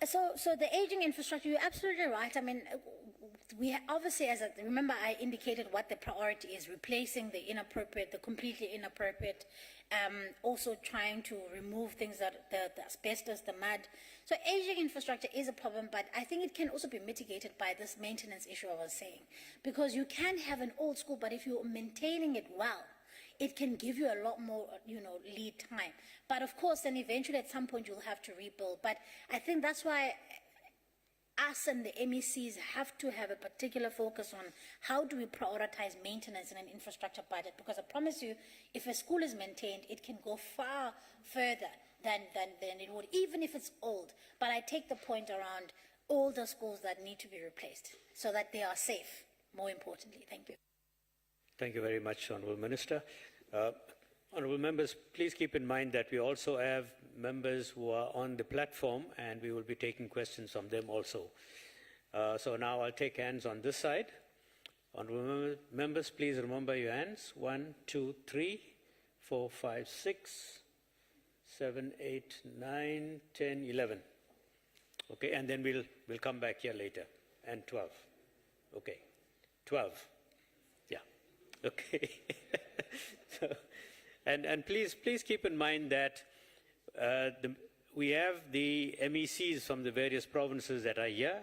So the aging infrastructure, you're absolutely right. I mean, we obviously, remember, I indicated what the priority is: replacing the inappropriate, the completely inappropriate, also trying to remove things that the asbestos, the mud. So aging infrastructure is a problem, but I think it can also be mitigated by this maintenance issue I was saying, because you can have an old school, but if you're maintaining it well, it can give you a lot more, lead time. But of course, then eventually at some point you'll have to rebuild. But I think that's why us and the MECs have to have a particular focus on how do we prioritize maintenance in an infrastructure budget, because I promise you, if a school is maintained, it can go far further than it would, even if it's old. But I take the point around older schools that need to be replaced so that they are safe, more importantly. Thank you. Thank you very much, Honourable Minister. Honourable members, please keep in mind that we also have members who are on the platform, and we will be taking questions from them also. So now I'll take hands on this side. Honourable members, please remember your hands. 1, 2, 3, 4, 5, 6, 7, 8, 9, 10, 11. Okay, and then we'll come back here later. And 12. Okay, 12. Yeah. Okay. So, and please keep in mind that we have the MECs from the various provinces that are here,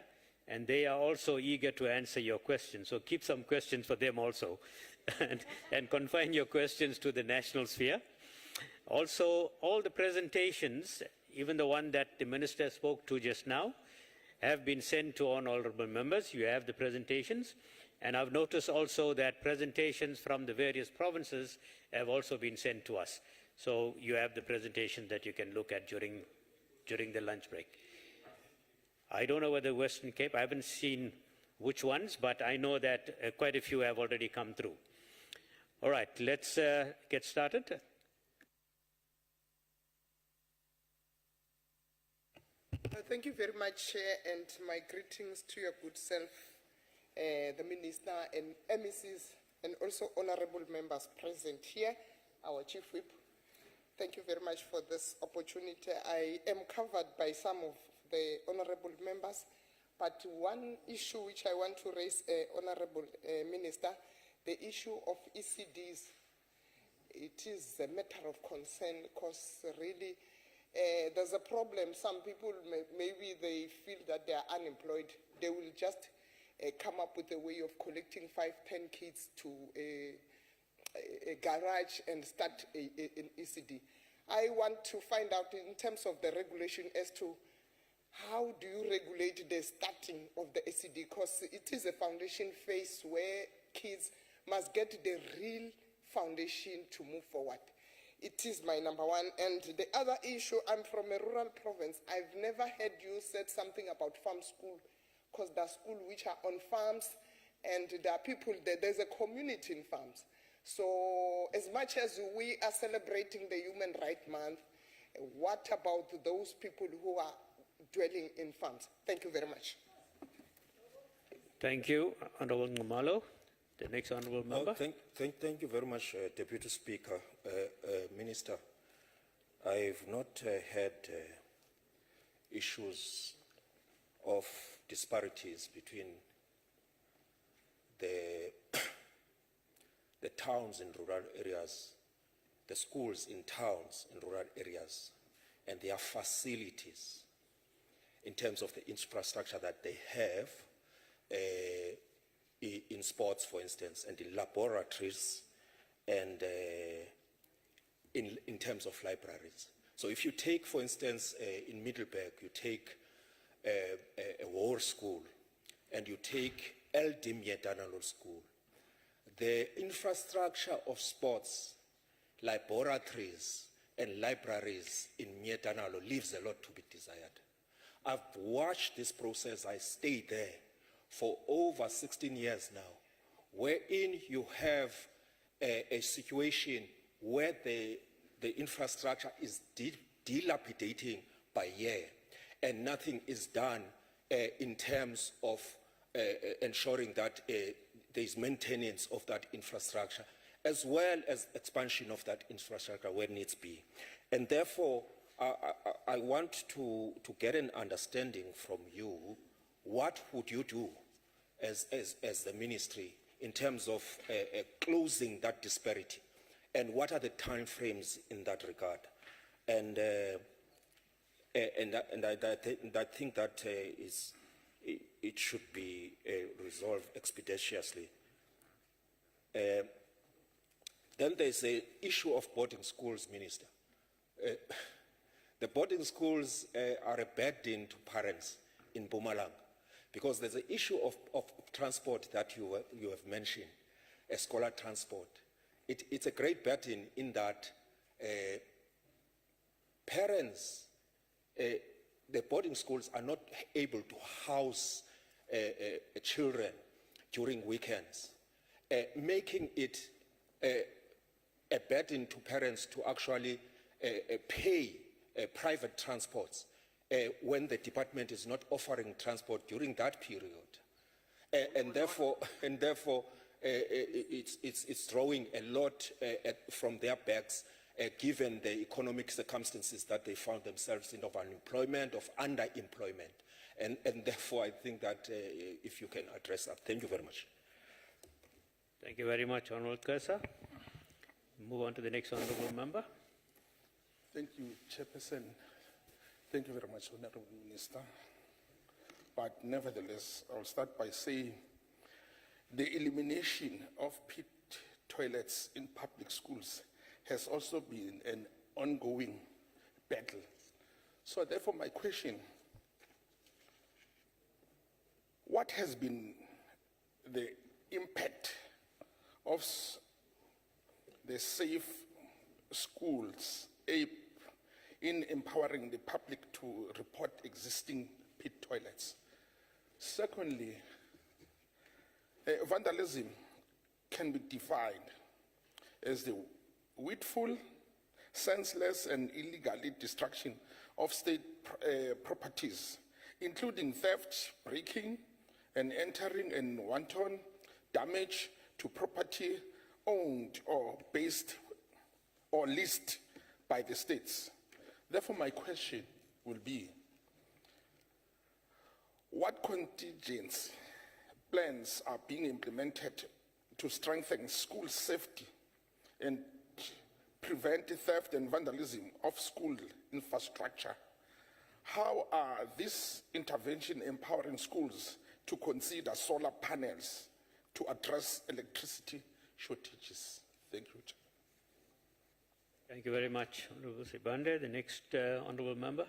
and they are also eager to answer your questions. So keep some questions for them also, and confine your questions to the national sphere. Also, all the presentations, even the one that the Minister spoke to just now, have been sent to all honourable members. You have the presentations. And I've noticed also that presentations from the various provinces have also been sent to us. So you have the presentation that you can look at during the lunch break. I don't know whether Western Cape, I haven't seen which ones, but I know that quite a few have already come through. All right, let's get started. Thank you very much, Chair, and my greetings to your good self, the Minister and MECs, and also honourable members present here, our Chief Whip. Thank you very much for this opportunity. I am covered by some of the honourable members, but one issue which I want to raise, Honourable Minister, the issue of ECDs. It is a matter of concern because really there's a problem. Some people, maybe they feel that they are unemployed. They will just come up with a way of collecting 5, 10 kids to a garage and start an ECD. I want to find out in terms of the regulation as to how do you regulate the starting of the ECD, because it is a foundation phase where kids must get the real foundation to move forward. It is my number one. And the other issue, I'm from a rural province. I've never heard you said something about farm school, because there are schools which are on farms, and there are people, there's a community in farms. So as much as we are celebrating the Human Rights Month, what about those people who are dwelling in farms? Thank you very much. Thank you, Honourable Ngumalo. The next honourable member. Thank you very much, Deputy Speaker, Minister. I've not had issues of disparities between the towns in rural areas, the schools in towns in rural areas, and their facilities in terms of the infrastructure that they have in sports, for instance, and in laboratories, and in terms of libraries. So if you take, for instance, in Middleburg, you take a war school, and you take LD Mietanalo School, the infrastructure of sports, laboratories, and libraries in Mietanalo leaves a lot to be desired. I've watched this process. I stayed there for over 16 years now, wherein you have a situation where the infrastructure is dilapidating by year, and nothing is done in terms of ensuring that there is maintenance of that infrastructure, as well as expansion of that infrastructure where needs be. And therefore, I want to get an understanding from you. What would you do as the ministry in terms of closing that disparity? And what are the time frames in that regard? And I think that it should be resolved expeditiously. Then there's the issue of boarding schools, Minister. The boarding schools are a burden to parents in Mpumalanga because there's an issue of transport that you have mentioned, scholar transport. It's a great burden in that parents, the boarding schools are not able to house children during weekends, making it a burden to parents to actually pay private transports when the department is not offering transport during that period. And therefore, it's drawing a lot from their backs, given the economic circumstances that they found themselves in, of unemployment, of underemployment. And therefore, I think that if you can address that. Thank you very much. Thank you very much, Honorable Kersa. Move on to the next honorable member. Thank you, Chairperson. Thank you very much, Honorable Minister. But nevertheless, I'll start by saying the elimination of pit toilets in public schools has also been an ongoing battle. So therefore, my question, what has been the impact of the Safe Schools app in empowering the public to report existing pit toilets? Secondly, vandalism can be defined as the willful, senseless, and illegally destruction of state properties, including theft, breaking, and entering, and wanton damage to property owned or based or leased by the states. Therefore, my question will be, what contingency plans are being implemented to strengthen school safety and prevent theft and vandalism of school infrastructure? How are this intervention empowering schools to consider solar panels to address electricity shortages? Thank you, Chair. Thank you very much, Honorable Sibande. The next honorable member.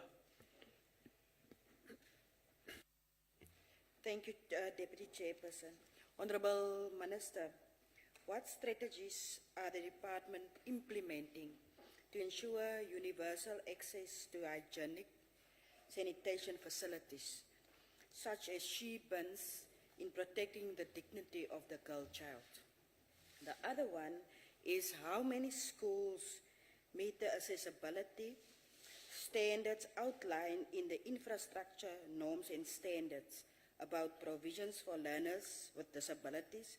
Thank you, Deputy Chairperson. Honorable Minister, what strategies are the department implementing to ensure universal access to hygienic sanitation facilities, such as she bins, in protecting the dignity of the girl child? The other one is how many schools meet the accessibility standards outlined in the infrastructure norms and standards about provisions for learners with disabilities?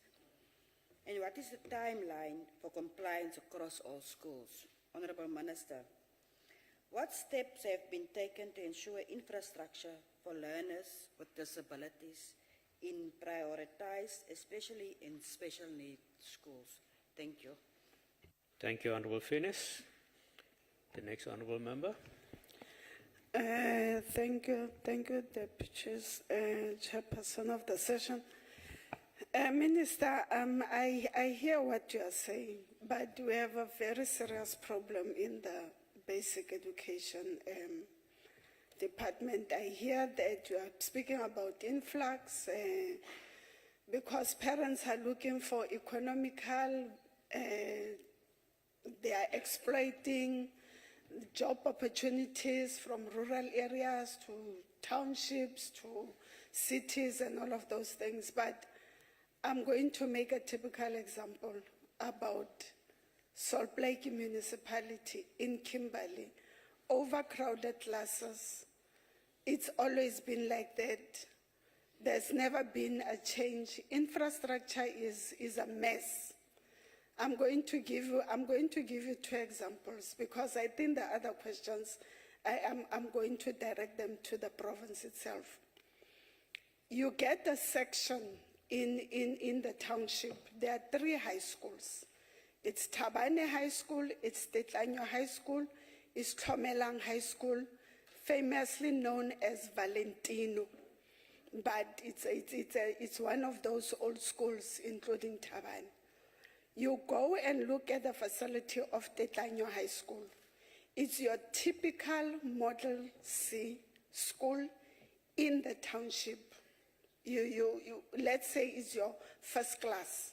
And what is the timeline for compliance across all schools? Honorable Minister, what steps have been taken to ensure infrastructure for learners with disabilities in prioritized, especially in special needs schools? Thank you. Thank you, Honorable Finis. The next honorable member. Thank you, Deputy Chairperson of the session. Minister, I hear what you are saying, but we have a very serious problem in the basic education department. I hear that you are speaking about influx because parents are looking for economical, they are exploiting job opportunities from rural areas to townships to cities and all of those things. But I'm going to make a typical example about Salt Lake Municipality in Kimberley. Overcrowded classes. It's always been like that. There's never been a change. Infrastructure is a mess. I'm going to give you two examples because I think the other questions I'm going to direct them to the province itself. You get a section in the township. There are 3 high schools. It's Tabane High School, it's Tetlanyo High School, it's Tlomelang High School, famously known as Valentino. But it's one of those old schools, including Tabane. You go and look at the facility of Tetlanyo High School. It's your typical Model C school in the township. Let's say it's your first class.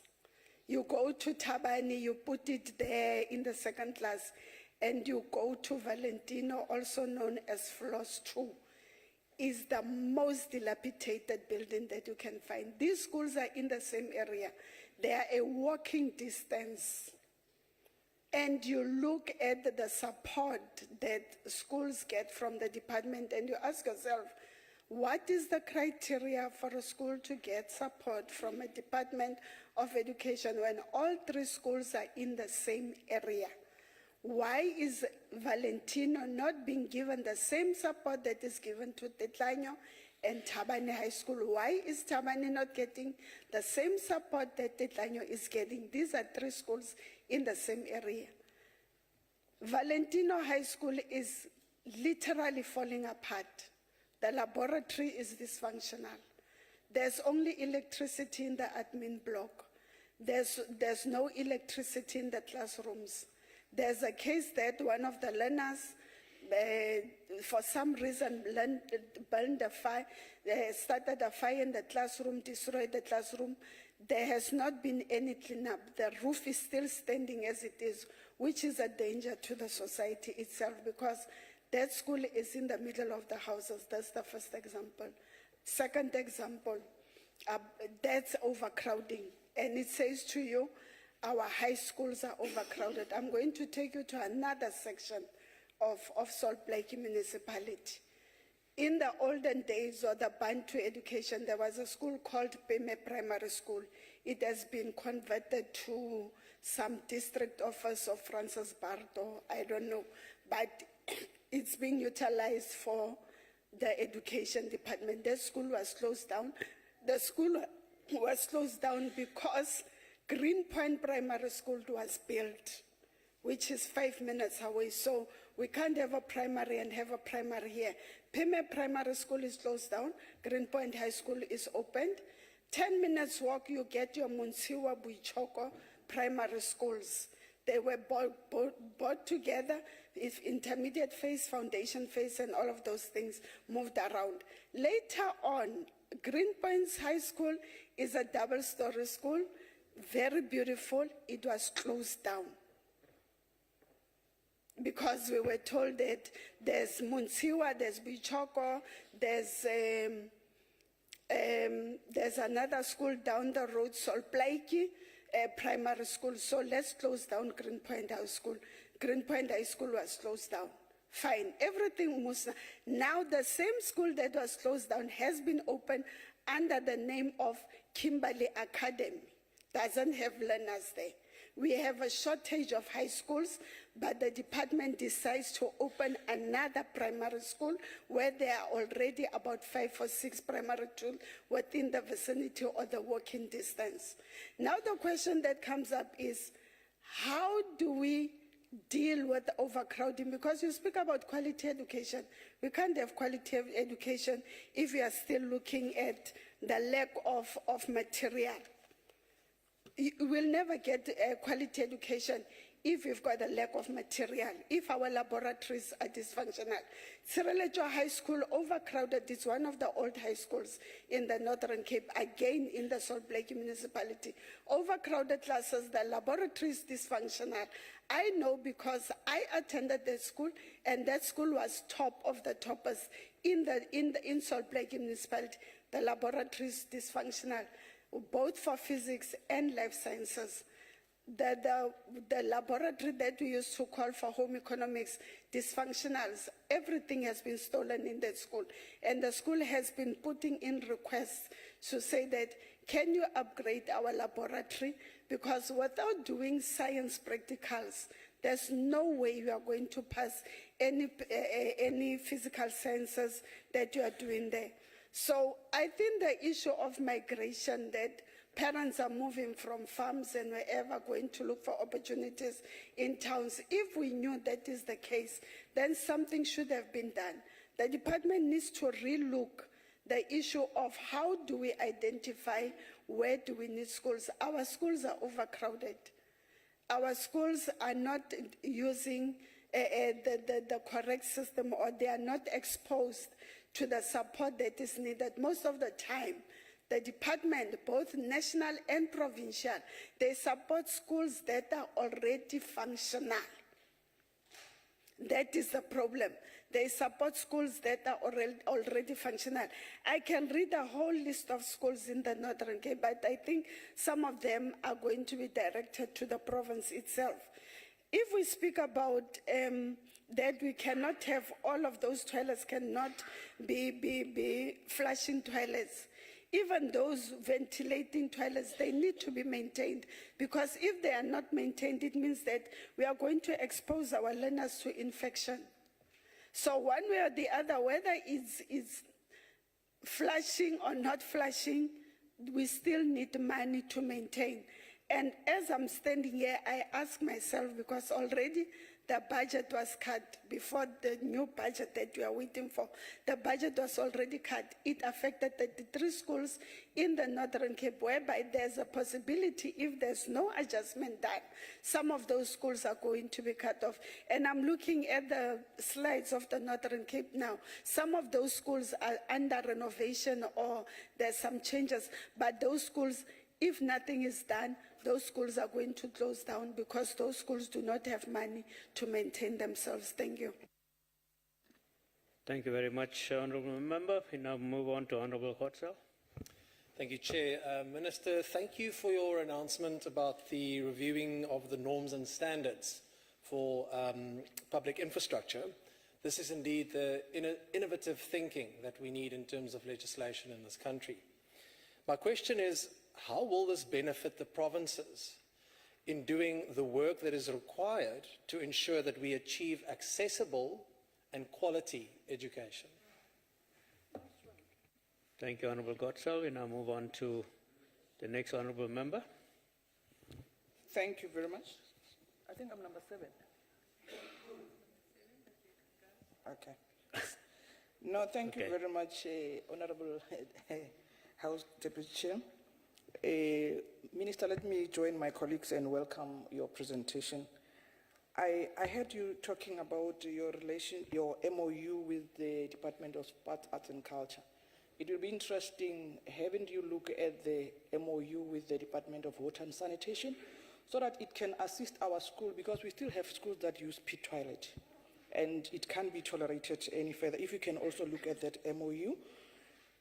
You go to Tabani, you put it there in the second class, and you go to Valentino, also known as Floss 2. Is the most dilapidated building that you can find. These schools are in the same area. They are a walking distance. And you look at the support that schools get from the department, and you ask yourself, what is the criteria for a school to get support from a Department of Education when all 3 schools are in the same area? Why is Valentino not being given the same support that is given to Tetlanyo and Tabane High School? Why is Tabane not getting the same support that Tetlanyo is getting? These are 3 schools in the same area. Valentino High School is literally falling apart. The laboratory is dysfunctional. There's only electricity in the admin block. There's no electricity in the classrooms. There's a case that one of the learners, for some reason, burned a fire, started a fire in the classroom, destroyed the classroom. There has not been any cleanup. The roof is still standing as it is, which is a danger to the society itself because that school is in the middle of the houses. That's the first example. Second example, that's overcrowding. And it says to you, our high schools are overcrowded. I'm going to take you to another section of Salt Lake Municipality. In the olden days of the Bantu education, there was a school called Peme Primary School. It has been converted to some district office of Francis Bardo, I don't know, but it's being utilized for the education department. The school was closed down. The school was closed down because Greenpoint Primary School was built, which is 5 minutes away. So we can't have a primary and have a primary here. Pime Primary School is closed down. Greenpoint High School is opened. 10 minutes walk, you get your Munsiwa Buichoko primary schools. They were brought together, if intermediate phase, foundation phase, and all of those things moved around. Later on, Greenpoint High School is a double-story school, very beautiful. It was closed down because we were told that there's Munsiwa, there's Bichoko, there's another school down the road, Solplaiki, primary school. So let's close down Greenpoint High School. Greenpoint High School was closed down. Fine, everything was. Now the same school that was closed down has been opened under the name of Kimberley Academy. Doesn't have learners there. We have a shortage of high schools, but the department decides to open another primary school where there are already about 5 or 6 primary schools within the vicinity or the walking distance. Now the question that comes up is, how do we deal with overcrowding? Because you speak about quality education. We can't have quality of education if we are still looking at the lack of material. You will never get quality education if we've got a lack of material, if our laboratories are dysfunctional. Sirelejo High School, overcrowded, is one of the old high schools in the Northern Cape, again in the Salt Lake Municipality. Overcrowded classes, the laboratory is dysfunctional. I know because I attended that school, and that school was top of the toppers in Salt Lake Municipality. The laboratory is dysfunctional, both for physics and life sciences. The laboratory that we used to call for home economics, dysfunctionals, everything has been stolen in that school. And the school has been putting in requests to say that, can you upgrade our laboratory? Because without doing science practicals, there's no way we are going to pass any physical sciences that you are doing there. So I think the issue of migration, that parents are moving from farms and wherever going to look for opportunities in towns, if we knew that is the case, then something should have been done. The department needs to relook the issue of how do we identify where do we need schools. Our schools are overcrowded. Our schools are not using the correct system, or they are not exposed to the support that is needed. Most of the time, the department, both national and provincial, they support schools that are already functional. That is the problem. They support schools that are already functional. I can read a whole list of schools in the Northern Cape, but I think some of them are going to be directed to the province itself. If we speak about that we cannot have all of those toilets, cannot be flushing toilets, even those ventilating toilets, they need to be maintained, because if they are not maintained, it means that we are going to expose our learners to infection. So one way or the other, whether it's flushing or not flushing, we still need money to maintain. And as I'm standing here, I ask myself, because already the budget was cut before the new budget that we are waiting for. The budget was already cut. It affected 33 schools in the Northern Cape, whereby there's a possibility, if there's no adjustment done, some of those schools are going to be cut off. And I'm looking at the slides of the Northern Cape now. Some of those schools are under renovation, or there's some changes, but those schools, if nothing is done, those schools are going to close down, because those schools do not have money to maintain themselves. Thank you. Thank you very much, Honourable Member. We now move on to Honourable Hotsell. Thank you, Chair. Minister, thank you for your announcement about the reviewing of the norms and standards for public infrastructure. This is indeed the innovative thinking that we need in terms of legislation in this country. My question is, how will this benefit the provinces in doing the work that is required to ensure that we achieve accessible and quality education? Thank you, Honourable Hotsell. We now move on to the next Honourable Member. Thank you very much. I think I'm number 7. Okay. No, thank you very much, Honourable House Deputy Chair. Minister, let me join my colleagues and welcome your presentation. I heard you talking about your MOU with the Department of Sport, Arts and Culture. It will be interesting having you look at the MOU with the Department of Water and Sanitation, so that it can assist our school, because we still have schools that use pit toilet, and it can't be tolerated any further. If you can also look at that MOU.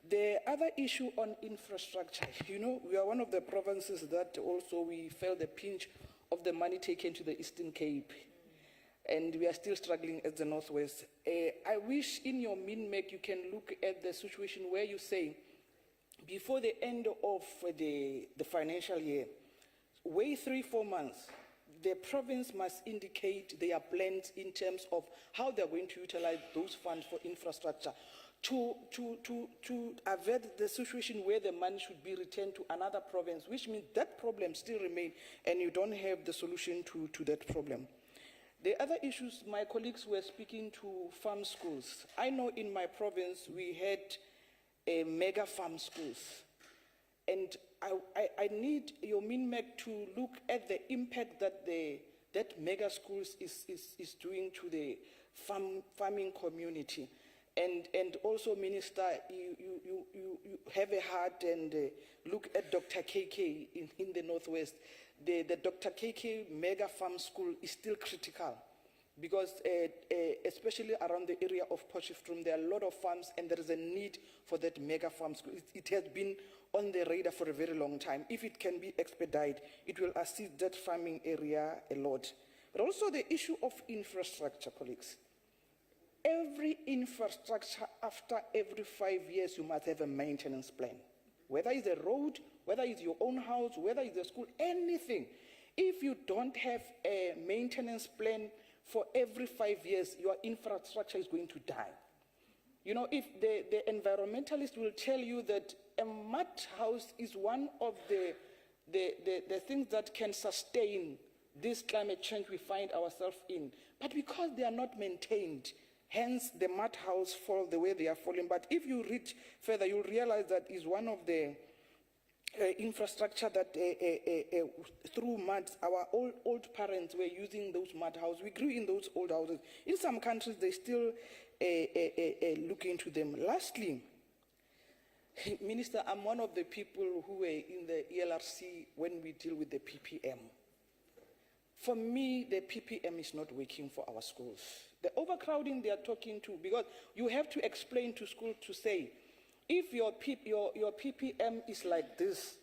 The other issue on infrastructure, you know, we are one of the provinces that also we felt the pinch of the money taken to the Eastern Cape, and we are still struggling at the Northwest. I wish in your MINMEC you can look at the situation where you say, before the end of the financial year, wait 3-4 months, the province must indicate their plans in terms of how they're going to utilize those funds for infrastructure, to avert the situation where the money should be returned to another province, which means that problem still remains and you don't have the solution to that problem. The other issues, my colleagues were speaking to farm schools. I know in my province we had a mega farm schools, and I need your MINMEC to look at the impact that that mega schools is doing to the farming community. And also, Minister, you have a heart and look at Dr. KK in the Northwest. The Dr. KK mega farm school is still critical, because especially around the area of Potchefstroom, there are a lot of farms and there is a need for that mega farm school. It has been on the radar for a very long time. If it can be expedited, it will assist that farming area a lot. But also the issue of infrastructure, colleagues. Every infrastructure, after every 5 years, you must have a maintenance plan. Whether it's a road, whether it's your own house, whether it's a school, anything. If you don't have a maintenance plan for every 5 years, your infrastructure is going to die. You know, if the environmentalist will tell you that a mud house is one of the things that can sustain this climate change we find ourselves in. But because they are not maintained, hence the mud house fall the way they are falling. But if you read further, you'll realize that is one of the infrastructure that through mud, our old parents were using those mud houses. We grew in those old houses. In some countries, they still look into them. Lastly, Minister, I'm one of the people who were in the ELRC when we deal with the PPM. For me, the PPM is not working for our schools. The overcrowding they are talking to, because you have to explain to school to say, if your PPM is like this,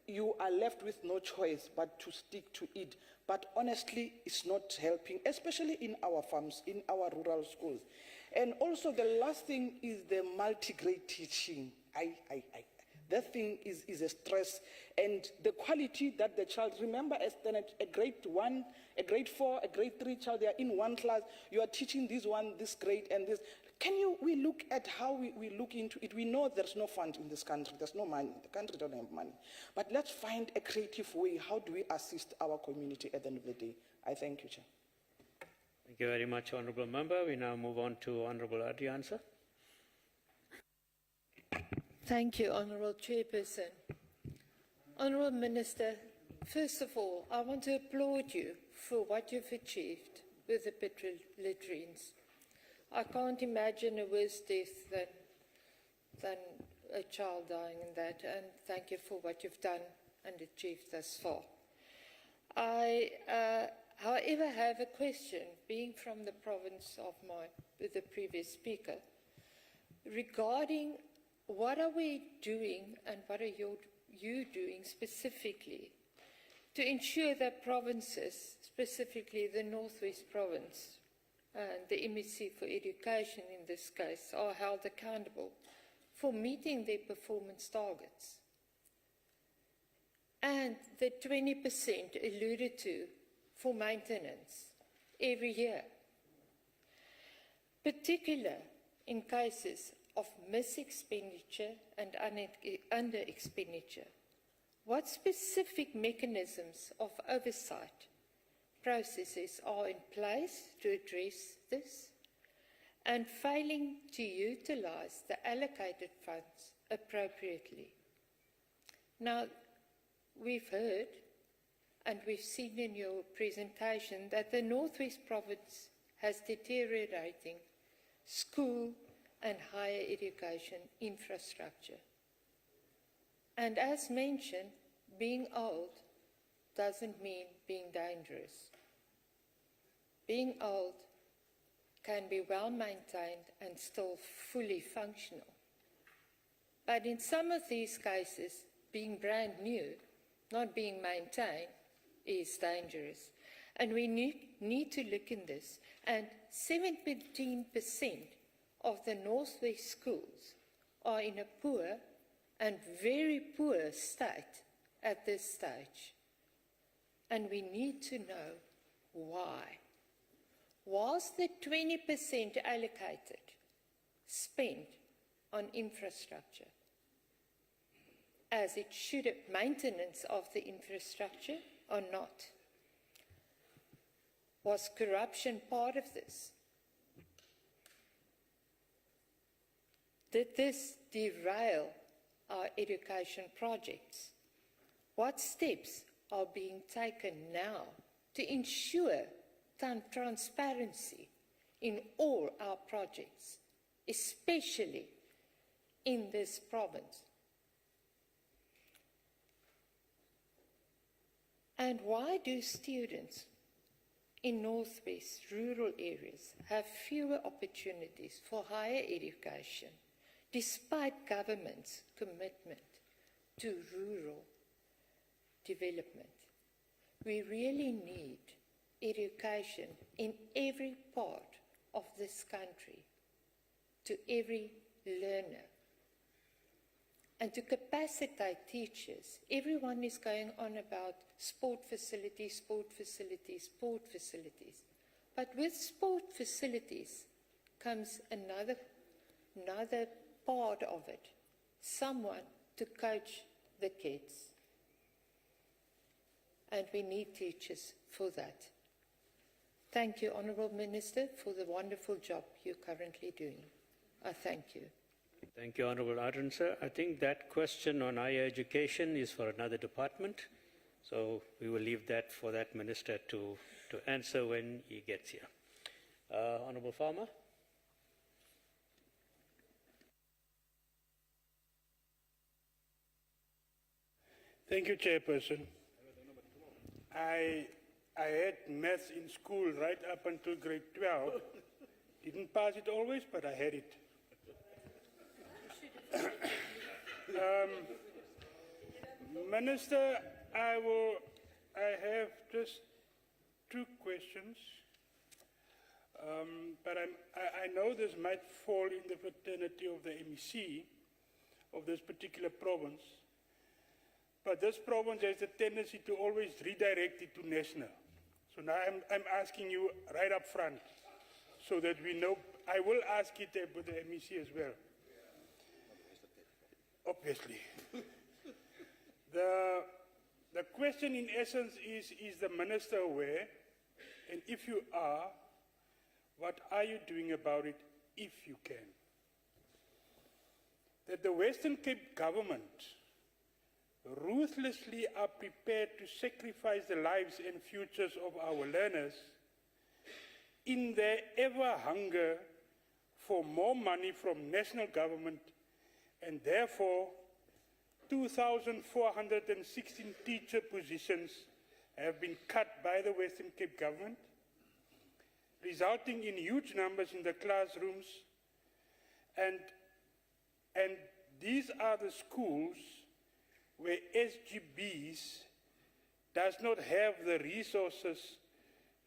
you are left with no choice but to stick to it. But honestly, it's not helping, especially in our farms, in our rural schools. And also the last thing is the multi-grade teaching. That thing is a stress. And the quality that the child, remember as a grade 1, a grade 4, a grade 3 child, they are in one class, you are teaching this one, this grade and this. We look at how we look into it? We know there's no fund in this country, there's no money, the country doesn't have money. But let's find a creative way. How do we assist our community at the end of the day? I thank you, Chair. Thank you very much, Honourable Member. We now move on to Honourable Adriansa. Thank you, Honourable Chairperson. Honourable Minister, first of all, I want to applaud you for what you've achieved with the petrol latrines. I can't imagine a worse death than a child dying in that, and thank you for what you've done and achieved thus far. I, however, have a question, being from the province of the previous speaker, regarding what are we doing and what are you doing specifically to ensure that provinces, specifically the Northwest Province, and the MEC for Education in this case, are held accountable for meeting their performance targets? And the 20% alluded to for maintenance every year, particular in cases of mis-expenditure and under-expenditure. What specific mechanisms of oversight processes are in place to address this? And failing to utilize the allocated funds appropriately. Now, we've heard and we've seen in your presentation that the Northwest Province has deteriorating school and higher education infrastructure. And as mentioned, being old doesn't mean being dangerous. Being old can be well maintained and still fully functional. But in some of these cases, being brand new, not being maintained, is dangerous. And we need to look in this. And 17% of the Northwest schools are in a poor and very poor state at this stage. And we need to know why. Was the 20% allocated spent on infrastructure as it should have, maintenance of the infrastructure or not? Was corruption part of this? Did this derail our education projects? What steps are being taken now to ensure transparency in all our projects, especially in this province? And why do students in Northwest rural areas have fewer opportunities for higher education, despite government's commitment to rural development? We really need education in every part of this country, to every learner. And to capacitate teachers. Everyone is going on about sport facilities, sport facilities, sport facilities. But with sport facilities comes another part of it, someone to coach the kids. And we need teachers for that. Thank you, Honourable Minister, for the wonderful job you're currently doing. I thank you. Thank you, Honourable Adran, sir. I think that question on higher education is for another department, so we will leave that for that minister to answer when he gets here. Honourable Farmer. Thank you, Chairperson. I had maths in school right up until grade 12. Didn't pass it always, but I had it. Minister, I have just two questions. But I know this might fall in the fraternity of the MEC of this particular province. But this province has a tendency to always redirect it to national. So now I'm asking you right up front so that we know. I will ask it with the MEC as well. Obviously. The question in essence is the minister aware? And if you are, what are you doing about it if you can? That the Western Cape government ruthlessly are prepared to sacrifice the lives and futures of our learners in their ever hunger for more money from national government, and therefore 2,416 teacher positions have been cut by the Western Cape government, resulting in huge numbers in the classrooms, and these are the schools where SGBs does not have the resources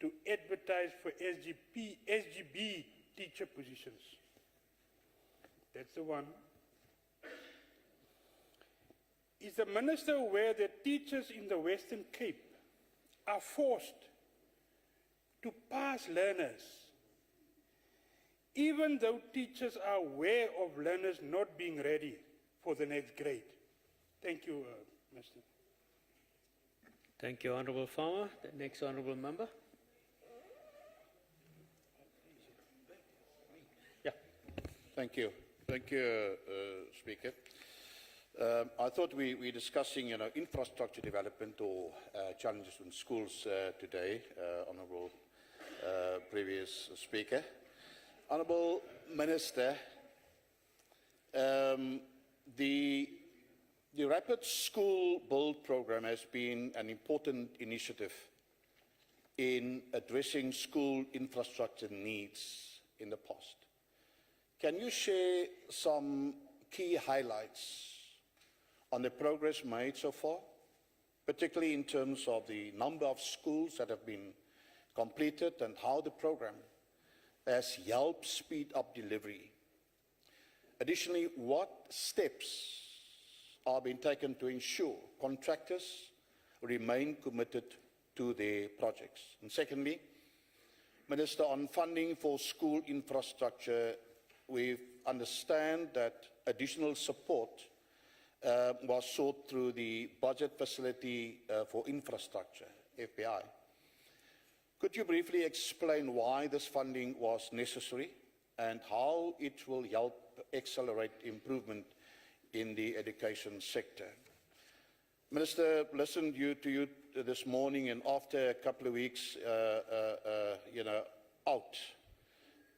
to advertise for SGB teacher positions. That's the one. Is the minister aware that teachers in the Western Cape are forced to pass learners, even though teachers are aware of learners not being ready for the next grade? Thank you, Mr. Thank you, Honourable Farmer. The next Honourable Member. Yeah. Thank you. Thank you, Speaker. I thought we were discussing, infrastructure development or challenges in schools today, Honourable previous Speaker. Honourable Minister, the Rapid School Build Programme has been an important initiative in addressing school infrastructure needs in the past. Can you share some key highlights on the progress made so far, particularly in terms of the number of schools that have been completed and how the programme has helped speed up delivery? Additionally, what steps are being taken to ensure contractors remain committed to their projects? And secondly, Minister, on funding for school infrastructure, we understand that additional support was sought through the Budget Facility for Infrastructure, FPI. Could you briefly explain why this funding was necessary and how it will help accelerate improvement in the education sector? Minister, listened to you this morning, and after a couple of weeks, out,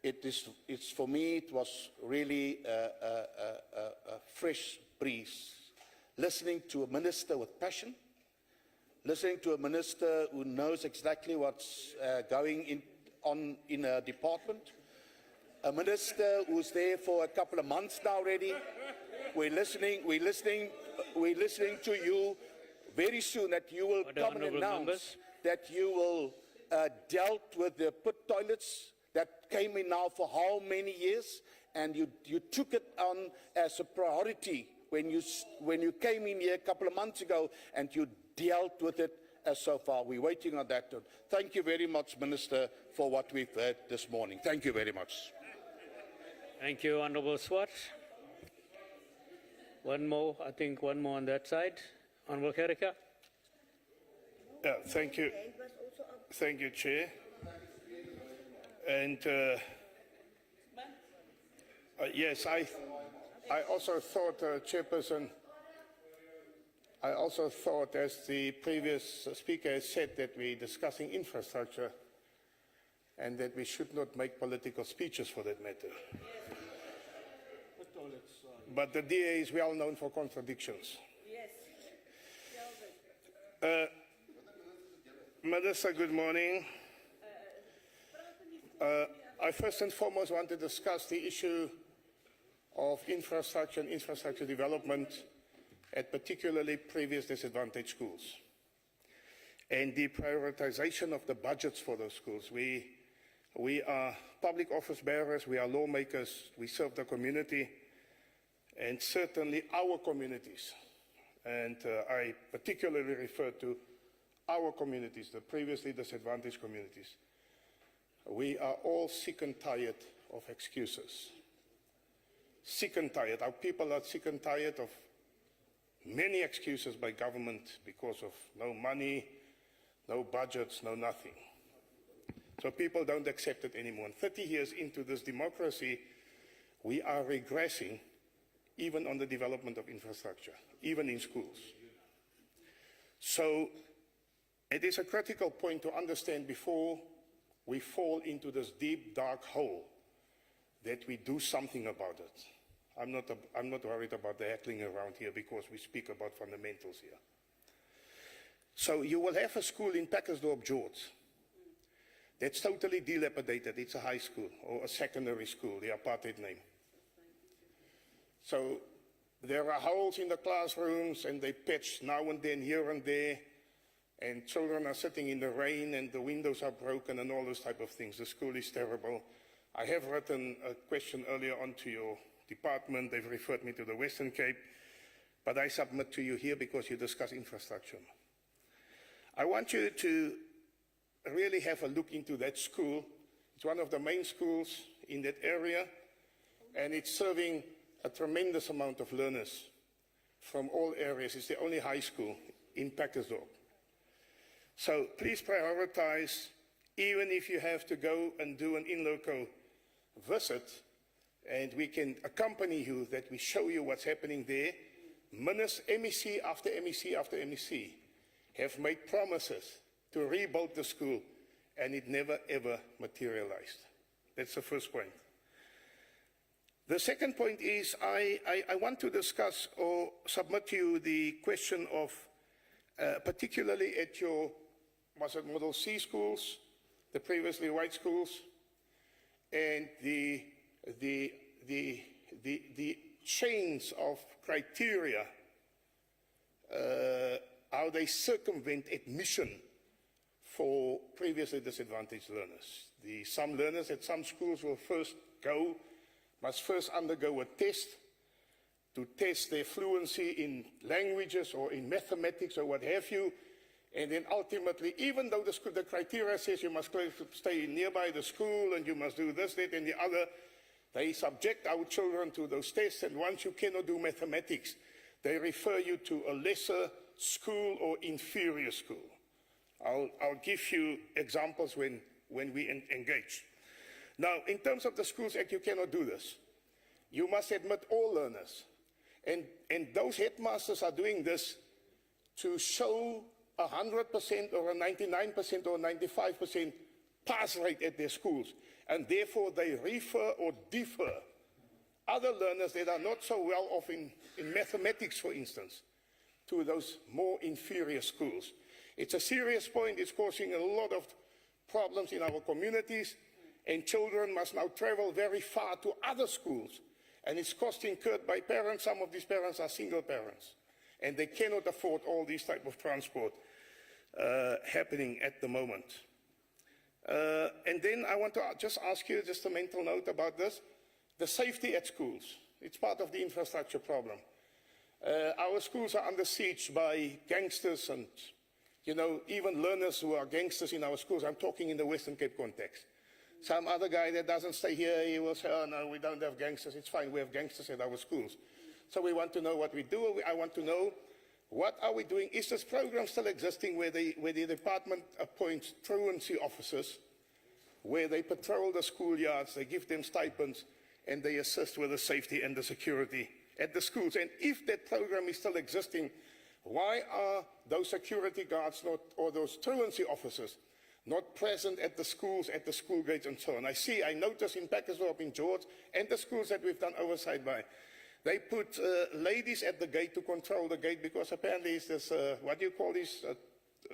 it's for me, it was really a fresh breeze. Listening to a minister with passion, listening to a minister who knows exactly what's going on in a department, a minister who's there for a couple of months now already. We're listening to you. Very soon that you will come and announce that you will dealt with the pit toilets that came in now for how many years, and you took it on as a priority when you came in here a couple of months ago, and you dealt with it as so far. We're waiting on that. Thank you very much, Minister, for what we've heard this morning. Thank you very much. Thank you, Honourable Swart. One more, I think one more on that side. Honourable Gericke. Yeah, thank you. Thank you, Chair. And yes, I also thought, Chairperson, I also thought, as the previous speaker has said, that we're discussing infrastructure and that we should not make political speeches for that matter. But the DA is well known for contradictions. Minister, good morning. I first and foremost want to discuss the issue of infrastructure and infrastructure development at particularly previous disadvantaged schools and the prioritization of the budgets for those schools. We are public office bearers, we are lawmakers, we serve the community and certainly our communities. And I particularly refer to our communities, the previously disadvantaged communities. We are all sick and tired of excuses. Sick and tired. Our people are sick and tired of many excuses by government because of no money, no budgets, no nothing. So people don't accept it anymore. And 30 years into this democracy, we are regressing even on the development of infrastructure, even in schools. So it is a critical point to understand before we fall into this deep, dark hole that we do something about it. I'm not worried about the heckling around here because we speak about fundamentals here. So you will have a school in Packersdorp, George, that's totally dilapidated. It's a high school or a secondary school, the apartheid name. So there are holes in the classrooms and they patch now and then, here and there, and children are sitting in the rain and the windows are broken and all those type of things. The school is terrible. I have written a question earlier on to your department. They've referred me to the Western Cape, but I submit to you here because you discuss infrastructure. I want you to really have a look into that school. It's one of the main schools in that area, and it's serving a tremendous amount of learners from all areas. It's the only high school in Packersdorp. So please prioritize, even if you have to go and do an in-loco visit, and we can accompany you, that we show you what's happening there. MEC after MEC after MEC have made promises to rebuild the school, and it never ever materialized. That's the first point. The second point is I want to discuss or submit to you the question of, particularly at your, was it Model C schools, the previously white schools, and the chains of criteria, how they circumvent admission for previously disadvantaged learners. Some learners at some schools will must first undergo a test to test their fluency in languages or in mathematics or what have you. And then ultimately, even though the criteria says you must stay nearby the school and you must do this, that, and the other, they subject our children to those tests, and once you cannot do mathematics, they refer you to a lesser school or inferior school. I'll give you examples when we engage. Now, in terms of the Schools Act, you cannot do this. You must admit all learners. And those headmasters are doing this to show 100% or a 99% or 95% pass rate at their schools. And therefore, they refer or defer other learners that are not so well off in mathematics, for instance, to those more inferior schools. It's a serious point. It's causing a lot of problems in our communities, and children must now travel very far to other schools. And it's cost incurred by parents. Some of these parents are single parents, and they cannot afford all these type of transport happening at the moment. And then I want to just ask you just a mental note about this. The safety at schools. It's part of the infrastructure problem. Our schools are under siege by gangsters and You know, even learners who are gangsters in our schools, I'm talking in the Western Cape context. Some other guy that doesn't stay here, he will say, oh no, we don't have gangsters, it's fine, we have gangsters at our schools. So we want to know what we do. I want to know, what are we doing? Is this program still existing where the department appoints truancy officers, where they patrol the schoolyards, they give them stipends, and they assist with the safety and the security at the schools? And if that program is still existing, why are those security guards not, or those truancy officers not present at the schools, at the school gates and so on? I notice in Packersdorp, in George, and the schools that we've done oversight by, they put ladies at the gate to control the gate, because apparently it's this, what do you call these,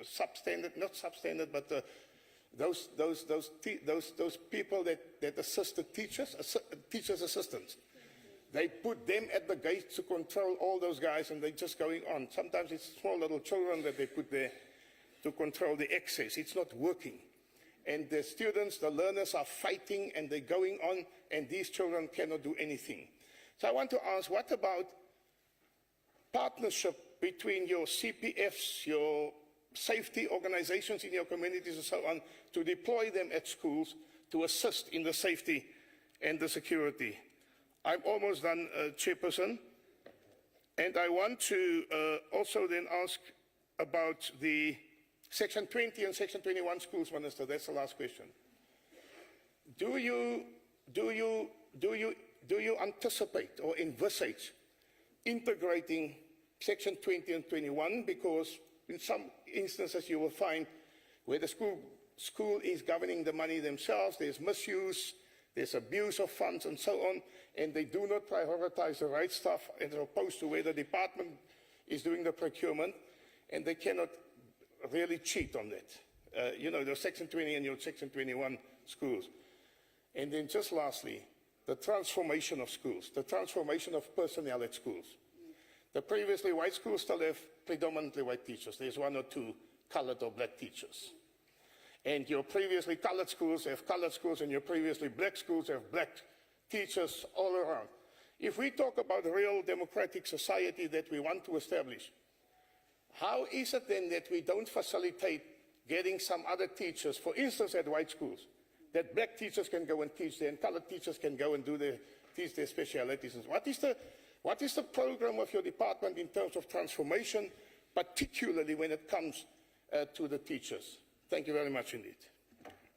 substandard, not substandard, but those people that assist the teachers, teachers' assistants. They put them at the gate to control all those guys, and they're just going on. Sometimes it's small little children that they put there to control the excess. It's not working. And the students, the learners are fighting, and they're going on, and these children cannot do anything. So I want to ask, what about partnership between your CPFs, your safety organizations in your communities and so on, to deploy them at schools to assist in the safety and the security? I'm almost done, Chairperson. And I want to also then ask about the Section 20 and Section 21 schools, Minister. That's the last question. Do you anticipate or envisage integrating Section 20 and 21? Because in some instances you will find where the school is governing the money themselves, there's misuse, there's abuse of funds and so on, and they do not prioritize the right stuff as opposed to where the department is doing the procurement, and they cannot really cheat on that. You know, the Section 20 and your Section 21 schools. And then just lastly, the transformation of schools, the transformation of personnel at schools. The previously white schools still have predominantly white teachers. There's one or two colored or black teachers. And your previously colored schools have colored schools, and your previously black schools have black teachers all around. If we talk about a real democratic society that we want to establish, how is it then that we don't facilitate getting some other teachers, for instance at white schools, that black teachers can go and teach there and colored teachers can go and teach their specialities? What is the program of your department in terms of transformation, particularly when it comes to the teachers? Thank you very much indeed.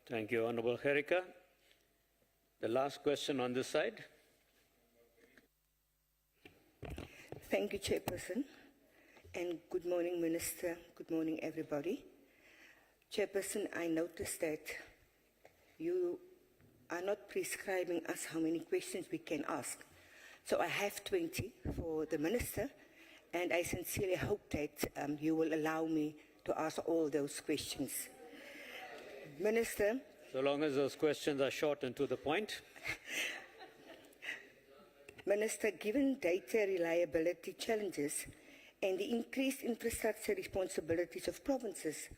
Thank you, Honourable Herika. The last question on this side. Thank you, Chairperson. And good morning, Minister. Good morning, everybody. Chairperson, I noticed that you are not prescribing us how many questions we can ask. So I have 20 for the Minister, and I sincerely hope that you will allow me to ask all those questions. Minister. So long as those questions are short and to the point. Minister, given data reliability challenges and the increased infrastructure responsibilities of provinces,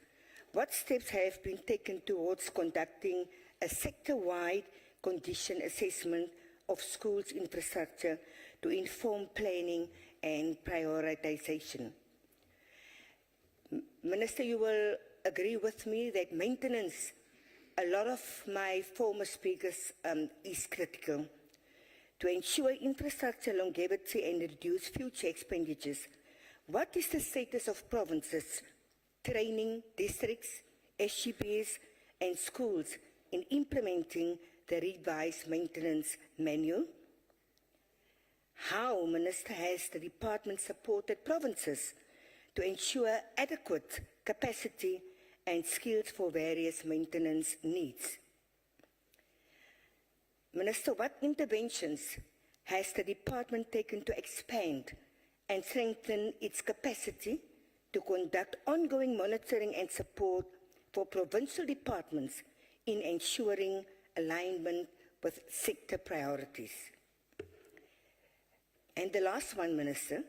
what steps have been taken towards conducting a sector-wide condition assessment of schools' infrastructure to inform planning and prioritization? Minister, you will agree with me that maintenance, a lot of my former speakers, is critical. To ensure infrastructure longevity and reduce future expenditures, what is the status of provinces, training districts, SGPs and schools in implementing the revised maintenance manual? How, Minister, has the department supported provinces to ensure adequate capacity and skills for various maintenance needs? Minister, what interventions has the department taken to expand and strengthen its capacity to conduct ongoing monitoring and support for provincial departments in ensuring alignment with sector priorities? And the last one, Minister,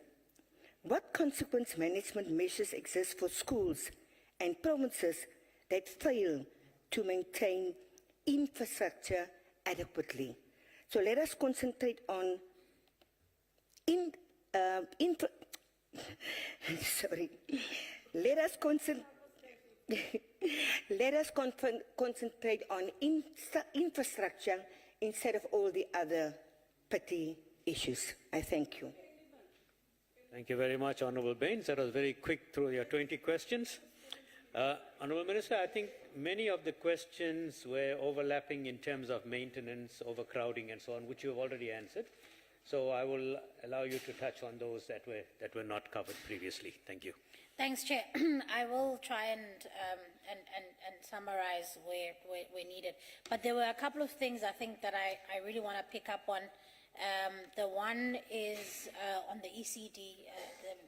what consequence management measures exist for schools and provinces that fail to maintain infrastructure adequately? So let us concentrate on Let us concentrate. let us concentrate on infrastructure instead of all the other petty issues. I thank you. Thank you very much, Honourable Baines. That was very quick through your 20 questions. Honourable Minister, I think many of the questions were overlapping in terms of maintenance, overcrowding and so on, which you have already answered. So I will allow you to touch on those that were not covered previously. Thank you. Thanks, Chair. I will try and summarize where needed. But there were a couple of things I think that I really want to pick up on. The one is on the ECD,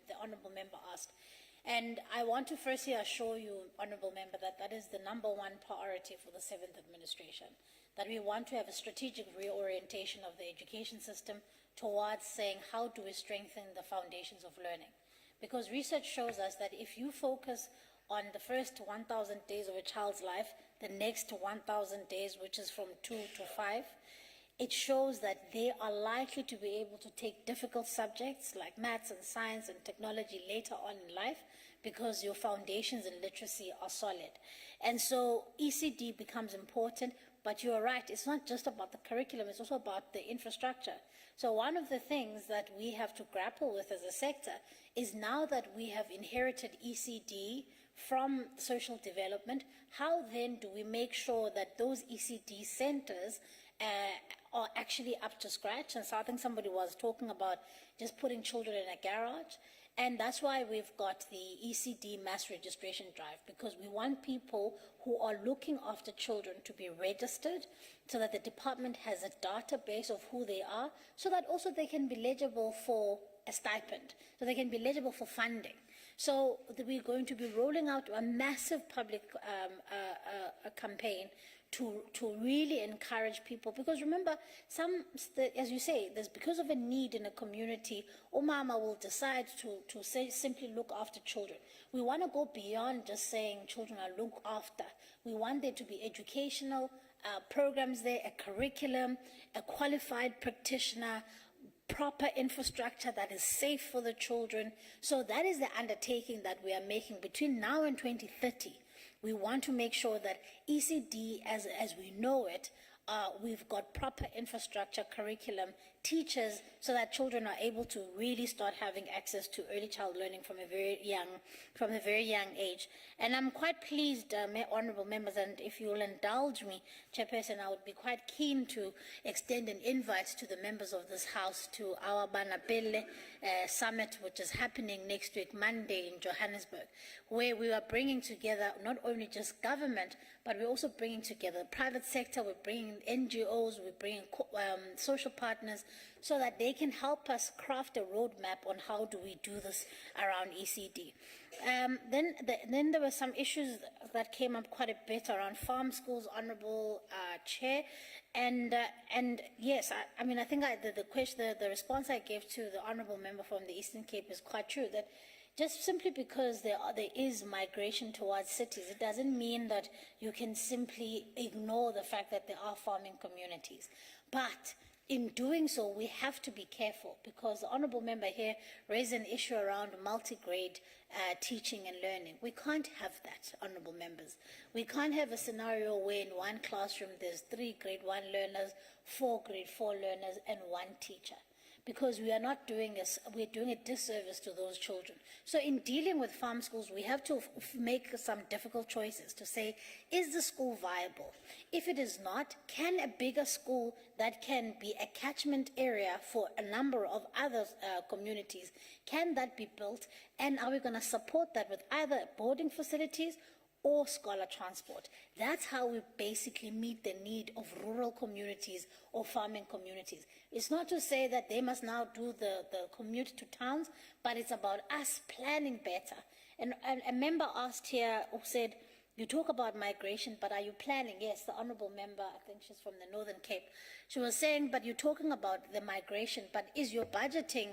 the Honourable Member asked. And I want to firstly assure you, Honourable Member, that that is the #1 priority for the 7th Administration, that we want to have a strategic reorientation of the education system towards saying how do we strengthen the foundations of learning. Because research shows us that if you focus on the first 1,000 days of a child's life, the next 1,000 days, which is from 2 to 5, it shows that they are likely to be able to take difficult subjects like maths and science and technology later on in life because your foundations in literacy are solid. And so ECD becomes important, but you're right, it's not just about the curriculum, it's also about the infrastructure. So one of the things that we have to grapple with as a sector is now that we have inherited ECD from social development, how then do we make sure that those ECD centers are actually up to scratch? And so I think somebody was talking about just putting children in a garage. And that's why we've got the ECD mass registration drive, because we want people who are looking after children to be registered so that the department has a database of who they are, so that also they can be eligible for a stipend, so they can be eligible for funding. So we're going to be rolling out a massive public campaign to really encourage people, because remember, as you say, there's because of a need in a community, Omama will decide to simply look after children. We want to go beyond just saying children are looked after. We want there to be educational programs there, a curriculum, a qualified practitioner, proper infrastructure that is safe for the children. So that is the undertaking that we are making between now and 2030. We want to make sure that ECD, as we know it, we've got proper infrastructure, curriculum, teachers, so that children are able to really start having access to early child learning from a very young age. And I'm quite pleased, honourable members, and if you will indulge me, Chairperson, I would be quite keen to extend an invite to the members of this House to our Banapele summit, which is happening next week, Monday, in Johannesburg, where we are bringing together not only just government, but we're also bringing together the private sector, we're bringing NGOs, we're bringing social partners, so that they can help us craft a roadmap on how do we do this around ECD. Then there were some issues that came up quite a bit around farm schools, Honourable Chair, and yes, I mean, I think the response I gave to the Honourable Member from the Eastern Cape is quite true, that just simply because there is migration towards cities, it doesn't mean that you can simply ignore the fact that there are farming communities. But in doing so, we have to be careful, because the Honourable Member here raised an issue around multi-grade teaching and learning. We can't have that, Honourable Members. We can't have a scenario where in one classroom there's 3 grade 1 learners, 4 grade 4 learners, and 1 teacher. Because we are not doing this, we're doing a disservice to those children. So in dealing with farm schools, we have to make some difficult choices to say, is the school viable? If it is not, can a bigger school that can be a catchment area for a number of other communities, can that be built? And are we going to support that with either boarding facilities or scholar transport? That's how we basically meet the need of rural communities or farming communities. It's not to say that they must now do the commute to towns, but it's about us planning better. And a member asked here, who said, you talk about migration, but are you planning? Yes, the Honourable Member, I think she's from the Northern Cape, she was saying, but you're talking about the migration, but is your budgeting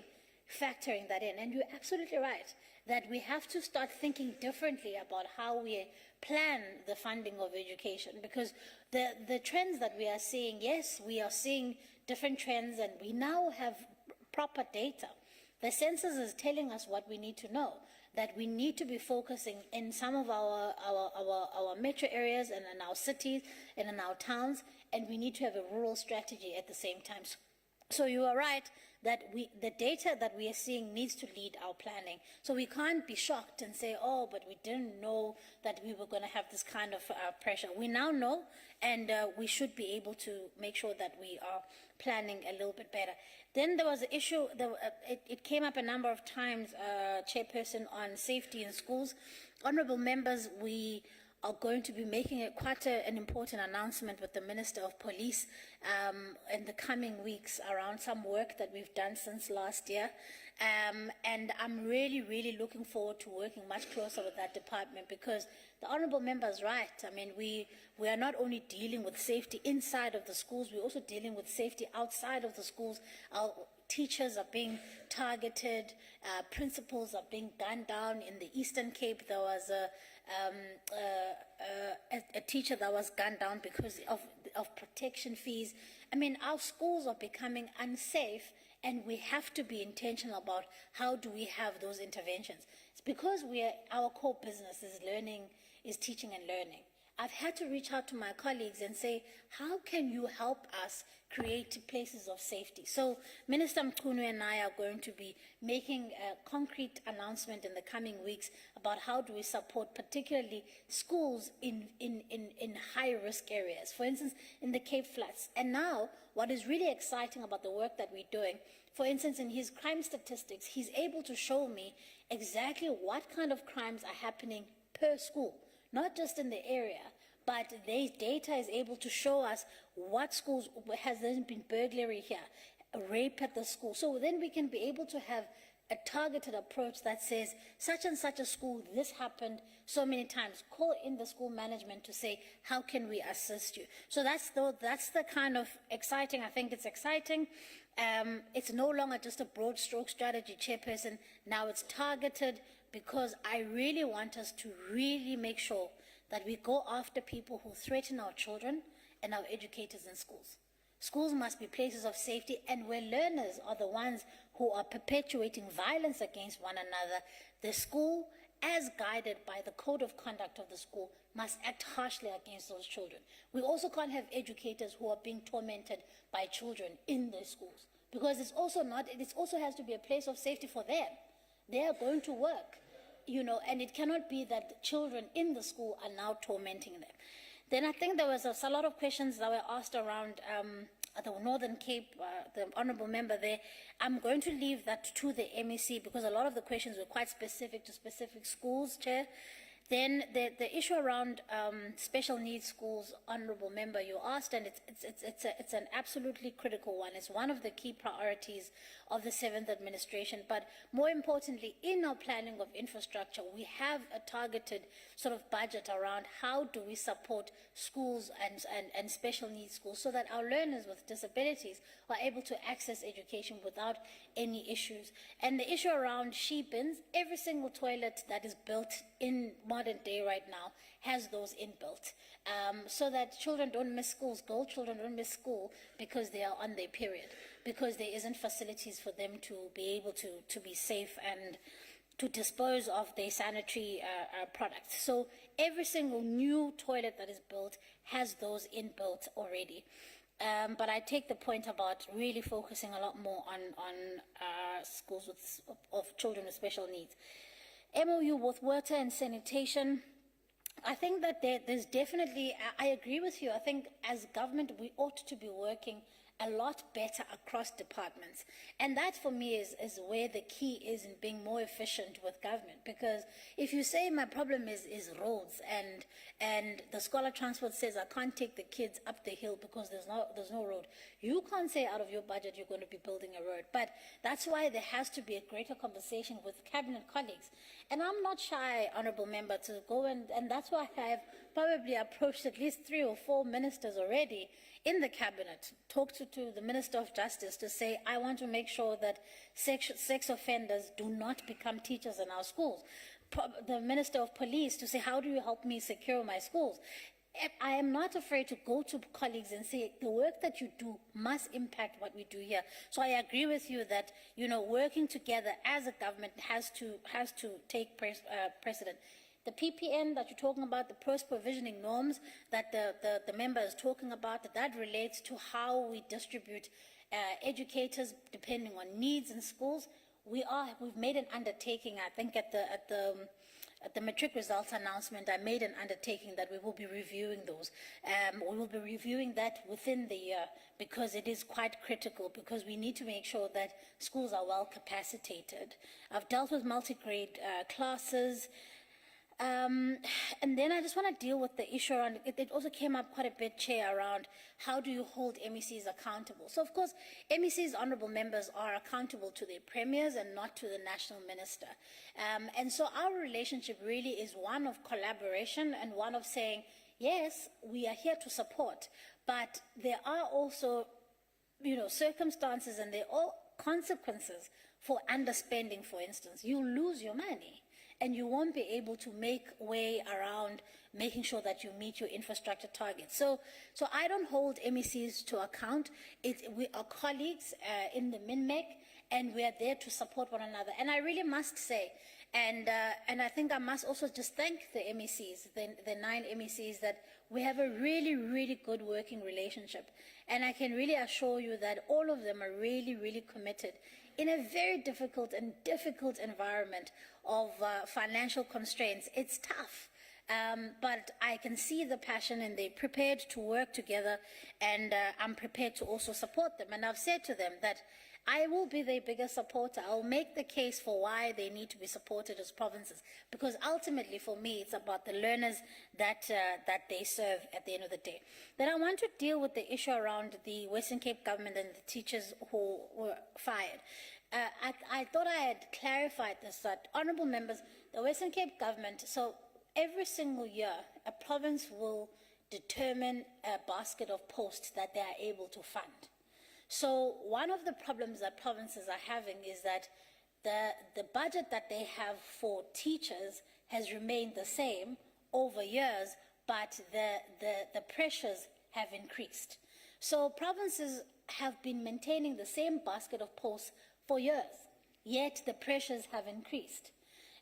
factoring that in? And you're absolutely right, that we have to start thinking differently about how we plan the funding of education, because the trends that we are seeing, yes, we are seeing different trends, and we now have proper data The census is telling us what we need to know, that we need to be focusing in some of our metro areas and in our cities and in our towns, and we need to have a rural strategy at the same time. So you are right that the data that we are seeing needs to lead our planning. So we can't be shocked and say, oh, but we didn't know that we were going to have this kind of pressure. We now know, and we should be able to make sure that we are planning a little bit better. Then there was an issue, it came up a number of times, Chairperson, on safety in schools. Honourable members, we are going to be making quite an important announcement with the Minister of Police in the coming weeks around some work that we've done since last year. And I'm really, really looking forward to working much closer with that department, because the Honourable Member is right. I mean, we are not only dealing with safety inside of the schools, we're also dealing with safety outside of the schools. Our teachers are being targeted, principals are being gunned down. In the Eastern Cape, there was a teacher that was gunned down because of protection fees. I mean, our schools are becoming unsafe, and we have to be intentional about how do we have those interventions. It's because our core business is learning, is teaching and learning. I've had to reach out to my colleagues and say, how can you help us create places of safety? So Minister Mkhunu and I are going to be making a concrete announcement in the coming weeks about how do we support particularly schools in high-risk areas, for instance, in the Cape Flats. And now, what is really exciting about the work that we're doing, for instance, in his crime statistics, he's able to show me exactly what kind of crimes are happening per school. Not just in the area, but the data is able to show us what schools has there been burglary here, a rape at the school. So then we can be able to have a targeted approach that says such and such a school, this happened so many times. Call in the school management to say, how can we assist you? So that's the kind of exciting. I think it's exciting. It's no longer just a broad stroke strategy, Chairperson. Now it's targeted, because I really want us to really make sure that we go after people who threaten our children and our educators in schools. Schools must be places of safety, and where learners are the ones who are perpetuating violence against one another, the school, as guided by the code of conduct of the school, must act harshly against those children. We also can't have educators who are being tormented by children in their schools, because it also has to be a place of safety for them. They are going to work, and it cannot be that children in the school are now tormenting them. Then I think there was a lot of questions that were asked around the Northern Cape, the Honourable Member there. I'm going to leave that to the MEC, because a lot of the questions were quite specific to specific schools, Chair. Then the issue around special needs schools, Honourable Member, you asked, and it's an absolutely critical one. It's one of the key priorities of the 7th administration. But more importantly, in our planning of infrastructure, we have a targeted sort of budget around how do we support schools and special needs schools, so that our learners with disabilities are able to access education without any issues. And the issue around sheep bins, every single toilet that is built in modern day right now has those inbuilt, so that children don't miss schools, girl children don't miss school because they are on their period, because there isn't facilities for them to be able to be safe and to dispose of their sanitary products. So every single new toilet that is built has those inbuilt already. But I take the point about really focusing a lot more on schools of children with special needs. MOU with water and sanitation, I think that there's definitely, I agree with you. I think as government, we ought to be working a lot better across departments. And that for me is where the key is in being more efficient with government. Because if you say my problem is roads, and the scholar transport says I can't take the kids up the hill because there's no road, you can't say out of your budget you're going to be building a road. But that's why there has to be a greater conversation with cabinet colleagues. And I'm not shy, Honourable Member, to go and that's why I've probably approached at least 3 or 4 ministers already in the cabinet, talked to the Minister of Justice to say, I want to make sure that sex offenders do not become teachers in our schools. The Minister of Police to say, how do you help me secure my schools? I am not afraid to go to colleagues and say the work that you do must impact what we do here. So I agree with you that, you know, working together as a government has to take precedent. The PPN that you're talking about, the post-provisioning norms that the member is talking about, that relates to how we distribute educators depending on needs in schools. We've made an undertaking, I think at the matric results announcement, I made an undertaking that we will be reviewing those. We will be reviewing that within the year because it is quite critical, because we need to make sure that schools are well capacitated. I've dealt with multi-grade classes. And then I just want to deal with the issue around, it also came up quite a bit, Chair, around how do you hold MECs accountable? So, of course, MECs, honourable members, are accountable to their premiers and not to the national minister. And so our relationship really is one of collaboration and one of saying, yes, we are here to support, but there are also, you know, circumstances and there are consequences for underspending, for instance. You lose your money, and you won't be able to make way around making sure that you meet your infrastructure targets. So I don't hold MECs to account. We are colleagues in the MINMEC, and we are there to support one another. And I really must say, and I think I must also just thank the MECs, the 9 MECs, that we have a really, really good working relationship. And I can really assure you that all of them are really, really committed in a very difficult environment of financial constraints. It's tough, but I can see the passion, and they're prepared to work together, and I'm prepared to also support them. And I've said to them that I will be their biggest supporter. I'll make the case for why they need to be supported as provinces, because ultimately for me it's about the learners that they serve at the end of the day. Then I want to deal with the issue around the Western Cape government and the teachers who were fired. I thought I had clarified this, that, honourable members, the Western Cape government, so every single year a province will determine a basket of posts that they are able to fund. So one of the problems that provinces are having is that the budget that they have for teachers has remained the same over years, but the pressures have increased. So provinces have been maintaining the same basket of posts for years, yet the pressures have increased.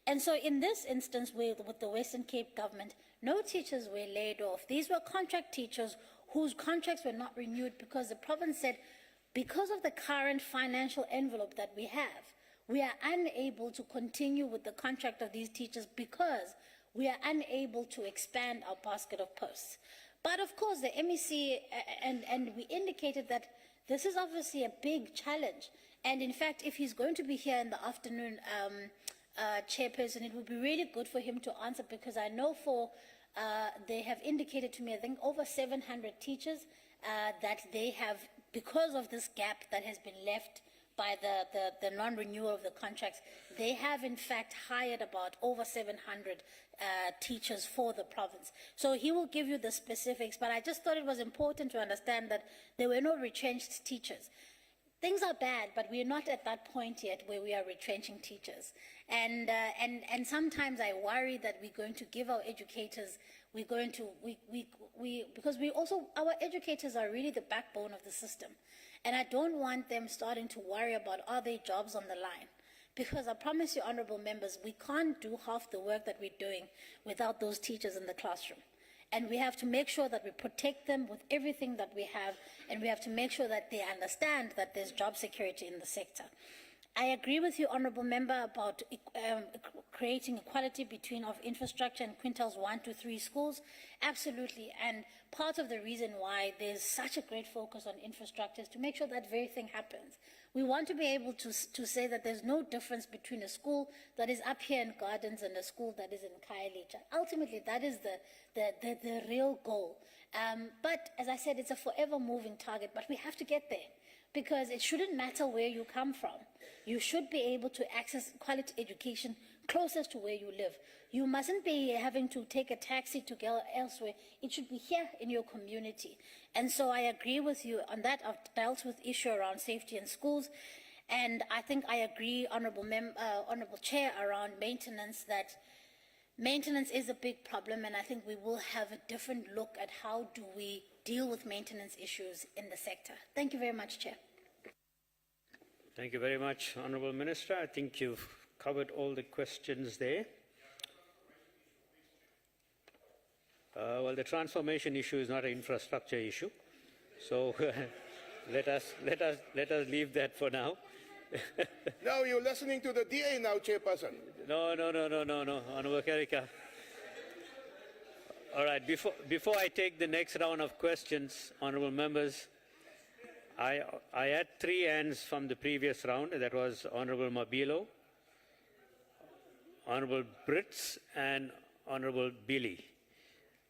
And so in this instance with the Western Cape government, no teachers were laid off. These were contract teachers whose contracts were not renewed because the province said, because of the current financial envelope that we have, we are unable to continue with the contract of these teachers because we are unable to expand our basket of posts. But of course, the MEC, and we indicated that this is obviously a big challenge. And in fact, if he's going to be here in the afternoon, Chairperson, it would be really good for him to answer, because I know they have indicated to me, I think, over 700 teachers that they have, because of this gap that has been left by the non-renewal of the contracts, they have in fact hired about over 700 teachers for the province. So he will give you the specifics, but I just thought it was important to understand that there were no retrenched teachers. Things are bad, but we're not at that point yet where we are retrenching teachers. And sometimes I worry that we're going to give our educators, because our educators are really the backbone of the system. And I don't want them starting to worry about, are their jobs on the line? Because I promise you, honourable members, we can't do half the work that we're doing without those teachers in the classroom. And we have to make sure that we protect them with everything that we have, and we have to make sure that they understand that there's job security in the sector. I agree with you, honourable member, about creating equality between of infrastructure and quintiles 1 to 3 schools. Absolutely, and part of the reason why there's such a great focus on infrastructure is to make sure that very thing happens. We want to be able to say that there's no difference between a school that is up here in Gardens and a school that is in Khayelitsha. Ultimately, that is the real goal. But as I said, it's a forever moving target, but we have to get there, because it shouldn't matter where you come from. You should be able to access quality education closest to where you live. You mustn't be having to take a taxi to go elsewhere. It should be here in your community. And so I agree with you on that. I've dealt with issue around safety in schools. And I think I agree, Honourable Chair, around maintenance, that Maintenance is a big problem, and I think we will have a different look at how do we deal with maintenance issues in the sector. Thank you very much, Chair. Thank you very much, Honourable Minister. I think you've covered all the questions there. Well, the transformation issue is not an infrastructure issue, so let us leave that for now. Now you're listening to the DA now, Chairperson. No, Honourable Karika. All right, before I take the next round of questions, Honourable Members, I had 3 hands from the previous round. That was Honourable Mabilo, Honourable Brits, and Honourable Billy.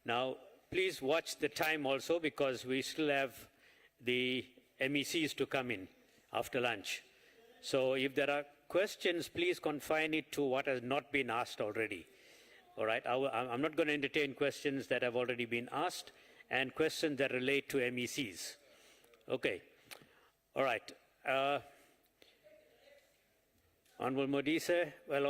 Now, please watch the time also, because we still have the MECs to come in after lunch. So if there are questions, please confine it to what has not been asked already. All right, I'm not going to entertain questions that have already been asked and questions that relate to MECs. Okay. All right. Honourable Modise, well,